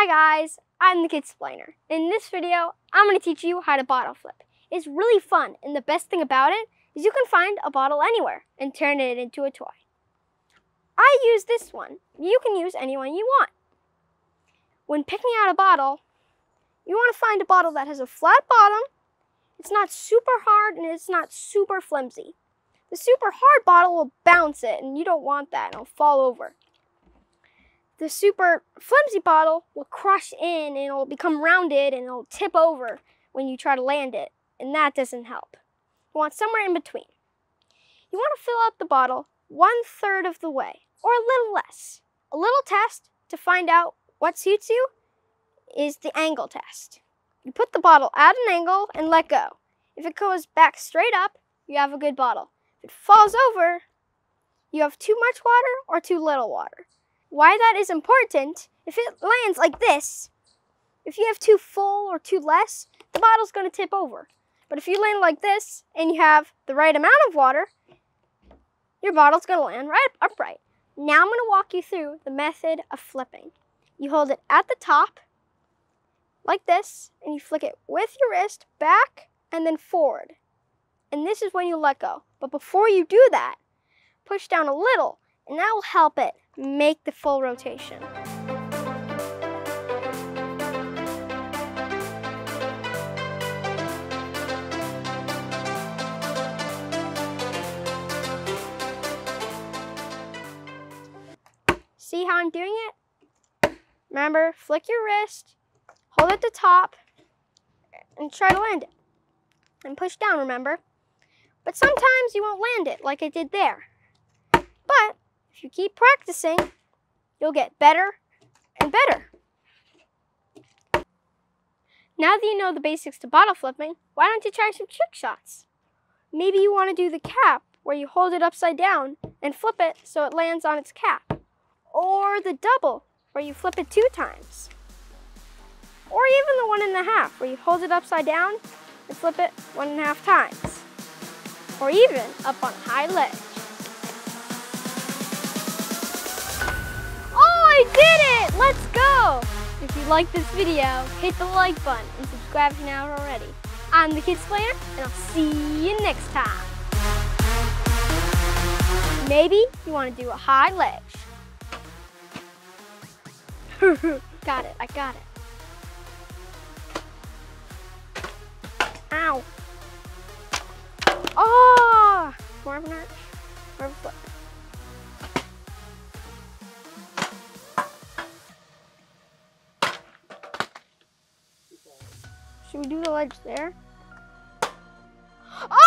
Hi guys, I'm the Kidsplainer. In this video, I'm going to teach you how to bottle flip. It's really fun, and the best thing about it is you can find a bottle anywhere and turn it into a toy. I use this one. You can use any one you want. When picking out a bottle, you want to find a bottle that has a flat bottom, it's not super hard, and it's not super flimsy. The super hard bottle will bounce it, and you don't want that, and it'll fall over. The super flimsy bottle will crush in and it'll become rounded and it'll tip over when you try to land it, and that doesn't help. You want somewhere in between. You want to fill out the bottle 1/3 of the way, or a little less. A little test to find out what suits you is the angle test. You put the bottle at an angle and let go. If it goes back straight up, you have a good bottle. If it falls over, you have too much water or too little water. Why that is important, if it lands like this, if you have too full or too less, the bottle's going to tip over. But if you land like this and you have the right amount of water, your bottle's going to land right upright. Now I'm going to walk you through the method of flipping. You hold it at the top, like this, and you flick it with your wrist back and then forward. And this is when you let go. But before you do that, push down a little, and that will help it make the full rotation. See how I'm doing it? Remember, flick your wrist, hold it at the top, and try to land it. And push down, remember? But sometimes you won't land it like I did there. But if you keep practicing, you'll get better and better. Now that you know the basics to bottle flipping, why don't you try some trick shots? Maybe you want to do the cap, where you hold it upside down and flip it so it lands on its cap. Or the double, where you flip it 2 times. Or even the 1.5, where you hold it upside down and flip it 1.5 times. Or even up on a high ledge. I did it! Let's go! If you like this video, hit the like button and subscribe if you're not already. I'm the Kidsplainer, and I'll see you next time. Maybe you want to do a high ledge. Got it, I got it. Ow. Oh! More of an arch, more of a flip. Should we do the ledge there? Oh!